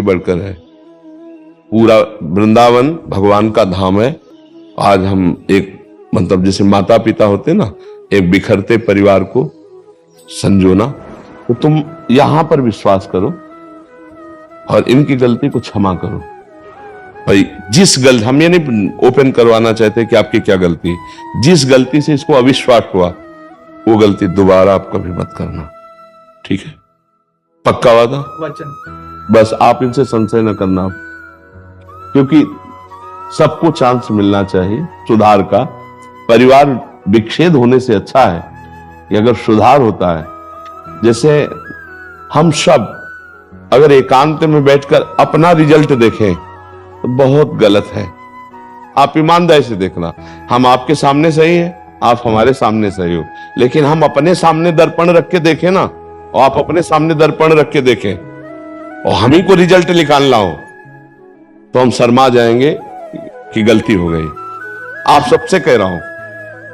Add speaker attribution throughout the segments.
Speaker 1: बढ़कर है। पूरा वृंदावन भगवान का धाम है। आज हम एक मतलब जैसे माता पिता होते ना, एक बिखरते परिवार को संजोना, तो तुम यहां पर विश्वास करो और इनकी गलती को क्षमा करो भाई। जिस गलती, हम ये नहीं ओपन करवाना चाहते कि आपकी क्या गलती, जिस गलती से इसको अविश्वास हुआ वो गलती दोबारा आप कभी मत करना, ठीक है? पक्का वादा?
Speaker 2: वचन।
Speaker 1: बस आप इनसे संशय न करना, क्योंकि सबको चांस मिलना चाहिए सुधार का। परिवार विच्छेद होने से अच्छा है कि अगर सुधार होता है। जैसे हम सब अगर एकांत में बैठकर अपना रिजल्ट देखें तो बहुत गलत है। आप ईमानदारी से देखना, हम आपके सामने सही है, आप हमारे सामने सही हो, लेकिन हम अपने सामने दर्पण रख के देखें ना, और आप अपने सामने दर्पण रख के देखें और हम ही को रिजल्ट निकालना हो तो हम शर्मा जाएंगे कि गलती हो गई। आप सबसे कह रहा हूं,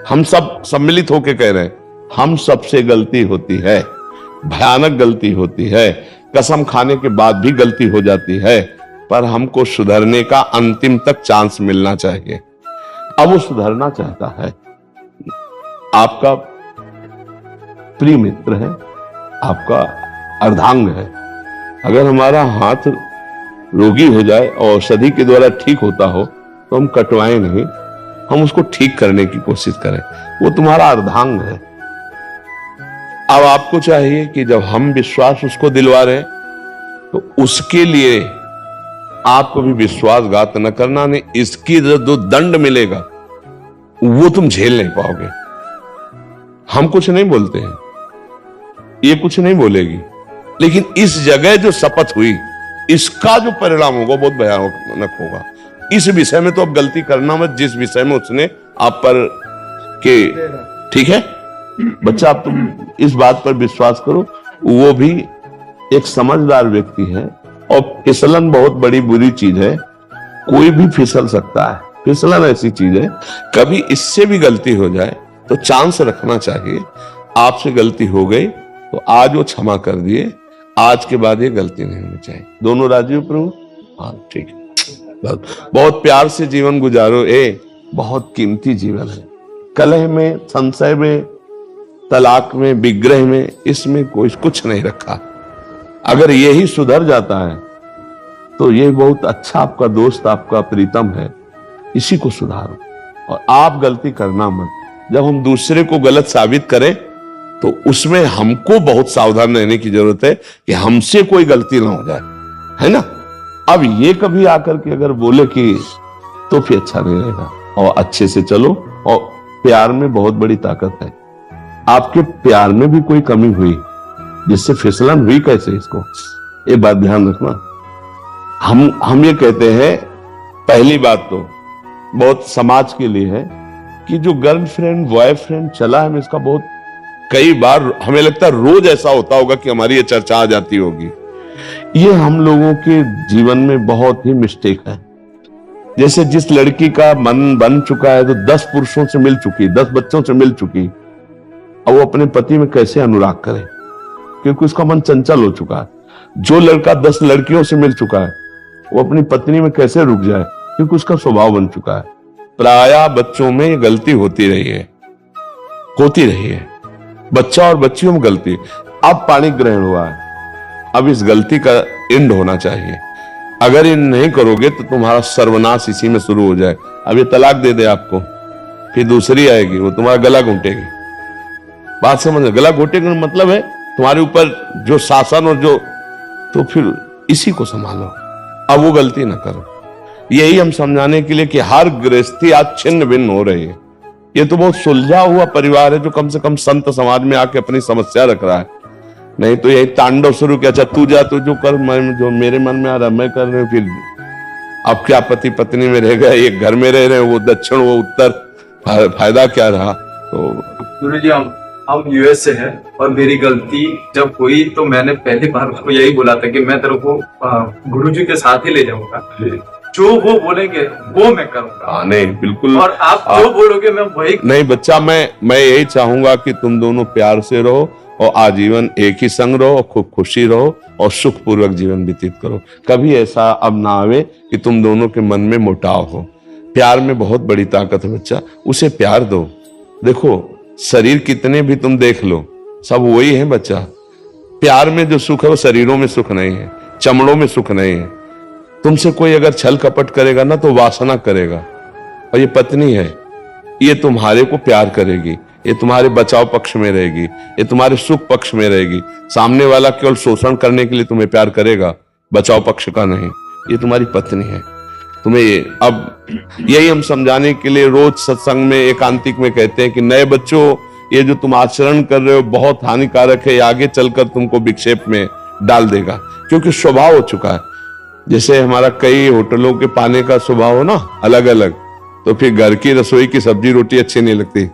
Speaker 1: हम सब सम्मिलित होकर कह रहे हैं, हम सबसे गलती होती है, भयानक गलती होती है, कसम खाने के बाद भी गलती हो जाती है, पर हमको सुधरने का अंतिम तक चांस मिलना चाहिए। अब वो सुधरना चाहता है, आपका प्रिय मित्र है, आपका अर्धांग है। अगर हमारा हाथ रोगी हो जाए और औषधि के द्वारा ठीक होता हो तो हम कटवाएं नहीं, हम उसको ठीक करने की कोशिश करें। वो तुम्हारा अर्धांग है। अब आपको चाहिए कि जब हम विश्वास उसको दिलवा रहे हैं तो उसके लिए आपको भी विश्वासघात न करना, नहीं इसकी जो दंड मिलेगा वो तुम झेल नहीं पाओगे। हम कुछ नहीं बोलते हैं, ये कुछ नहीं बोलेगी, लेकिन इस जगह जो शपथ हुई इसका जो परिणाम होगा बहुत भयानक होगा। इस विषय में तो अब गलती करना मत, जिस विषय में उसने आप पर के, ठीक है बच्चा, आप तुम इस बात पर विश्वास करो। वो भी एक समझदार व्यक्ति है और फिसलन बहुत बड़ी बुरी चीज है, कोई भी फिसल सकता है। फिसलन ऐसी चीज है, कभी इससे भी गलती हो जाए तो चांस रखना चाहिए। आपसे गलती हो गई तो आज वो क्षमा कर दिए, आज के बाद ये गलती नहीं होनी चाहिए। दोनों राजी हो प्रभु? हाँ ठीक है। बहुत प्यार से जीवन गुजारो, बहुत कीमती जीवन है। कलह में, संशय में, तलाक में, विग्रह में, इसमें कोई कुछ नहीं रखा। अगर यही सुधर जाता है तो ये बहुत अच्छा आपका दोस्त, आपका प्रीतम है, इसी को सुधारो और आप गलती करना मत। जब हम दूसरे को गलत साबित करें तो उसमें हमको बहुत सावधान रहने की जरूरत है कि हमसे कोई गलती ना हो जाए, है ना? अब ये कभी आकर के अगर बोले कि तो फिर अच्छा नहीं रहेगा। और अच्छे से चलो, और प्यार में बहुत बड़ी ताकत है। आपके प्यार में भी कोई कमी हुई जिससे फिसलन हुई कैसे, इसको ये बात ध्यान रखना। हम ये कहते हैं, पहली बात तो बहुत समाज के लिए है कि जो गर्लफ्रेंड बॉयफ्रेंड चला है, इसका बहुत कई बार हमें लगता है रोज ऐसा होता होगा कि हमारी ये चर्चा आ जाती होगी। ये हम लोगों के जीवन में बहुत ही मिस्टेक है। जैसे जिस लड़की का मन बन चुका है तो 10 पुरुषों से मिल चुकी, 10 बच्चों से मिल चुकी, अब वो अपने पति में कैसे अनुराग करे, क्योंकि उसका मन चंचल हो चुका है। जो लड़का 10 लड़कियों से मिल चुका है वो अपनी पत्नी में कैसे रुक जाए, क्योंकि उसका स्वभाव बन चुका है। प्रायः बच्चों में ये गलती होती रही है, बच्चा और बच्चियों में गलती। अब पाणी ग्रहण हुआ है, अब इस गलती का एंड होना चाहिए। अगर ये नहीं करोगे तो तुम्हारा सर्वनाश इसी में शुरू हो जाए। अब ये तलाक दे दे आपको, फिर दूसरी आएगी, वो तुम्हारा गला घोंटेगी। बात समझ, गला घोटेगा मतलब है तुम्हारे ऊपर जो शासन और जो, तो फिर इसी को संभालो, अब वो गलती ना करो। यही हम समझाने के लिए कि हर गृहस्थी आज छिन्न भिन्न हो रही है। ये तो बहुत सुलझा हुआ परिवार है जो कम से कम संत समाज में आके अपनी समस्या रख रहा है, नहीं तो यही तांडव शुरू किया, अच्छा तू जा, तू जो कर, मैं जो मेरे मन में आ रहा है मैं कर रहा हूं। फिर अब क्या पति पत्नी में रह गए, एक घर में रह रहे हैं, वो दक्षिण वो उत्तर, फायदा क्या रहा? तो
Speaker 2: गुरु जी हम यूएस से हैं और मेरी गलती जब हुई तो मैंने पहली बार उसको यही बोला था कि मैं तेरे को गुरु जी के साथ ही ले जाऊंगा, जो वो बोलेंगे वो मैं करूंगा।
Speaker 1: नहीं बिल्कुल,
Speaker 2: और आप जो बोलोगे मैं वही।
Speaker 1: नहीं बच्चा, मैं यही चाहूंगा कि तुम दोनों प्यार से रहो और आजीवन एक ही संग रहो, खूब खुशी रहो और सुखपूर्वक जीवन व्यतीत करो। कभी ऐसा अब ना आवे कि तुम दोनों के मन में मुटाव हो। प्यार में बहुत बड़ी ताकत है बच्चा, उसे प्यार दो। देखो शरीर कितने भी तुम देख लो, सब वही है बच्चा। प्यार में जो सुख है वो शरीरों में सुख नहीं है, चमड़ों में सुख नहीं है। तुमसे कोई अगर छल कपट करेगा ना तो वासना करेगा। और ये पत्नी है, ये तुम्हारे को प्यार करेगी, ये तुम्हारे बचाव पक्ष में रहेगी, ये तुम्हारे सुख पक्ष में रहेगी। सामने वाला केवल शोषण करने के लिए तुम्हें प्यार करेगा, बचाव पक्ष का नहीं। ये तुम्हारी पत्नी है। तुम्हें अब यही हम समझाने के लिए रोज सत्संग में एकांतिक में कहते हैं कि नए बच्चों, ये जो तुम आचरण कर रहे हो बहुत हानिकारक है, ये आगे चलकर तुमको विक्षेप में डाल देगा, क्योंकि स्वभाव हो चुका है। जैसे हमारा कई होटलों के पाने का स्वभाव हो ना अलग अलग, तो फिर घर की रसोई की सब्जी रोटी अच्छी नहीं लगती।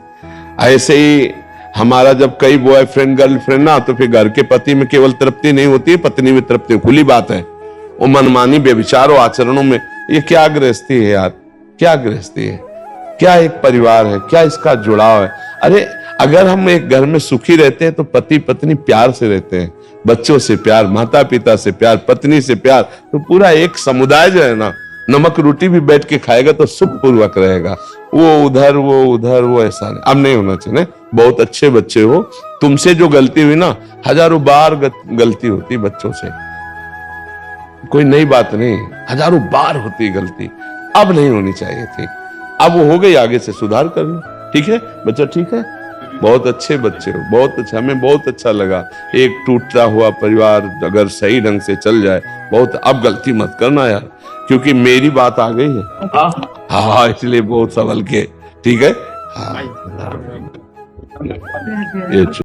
Speaker 1: ऐसे ही हमारा जब कई बॉयफ्रेंड गर्लफ्रेंड ना, तो फिर घर के पति में केवल तृप्ति नहीं होती है, पत्नी में तृप्ति। खुली बात है। वो मनमानी व्यभिचार और आचरणों में, ये क्या गृहस्थी है यार, क्या गृहस्थी है, क्या एक परिवार है, क्या इसका जुड़ाव है। अरे अगर हम एक घर में सुखी रहते हैं तो पति पत्नी प्यार से रहते हैं, बच्चों से प्यार, माता पिता से प्यार, पत्नी से प्यार, तो पूरा एक समुदाय जो है ना, नमक रोटी भी बैठ के खाएगा तो सुख पूर्वक रहेगा। वो उधर वो ऐसा नहीं, अब नहीं होना चाहिए। बहुत अच्छे बच्चे हो, तुमसे जो गलती हुई ना, हजारों बार गलती होती बच्चों से, कोई नई बात नहीं, हजारों बार होती गलती, अब नहीं होनी चाहिए थी। अब वो हो गई, आगे से सुधार कर लो। ठीक है बच्चा, ठीक है, बहुत अच्छे बच्चे हो, बहुत अच्छा, हमें बहुत अच्छा लगा। एक टूटता हुआ परिवार अगर सही ढंग से चल जाए, बहुत। अब गलती मत करना यार, क्योंकि मेरी बात आ गई है। हाँ, इसलिए बहुत संभल के, ठीक है। हाँ। ये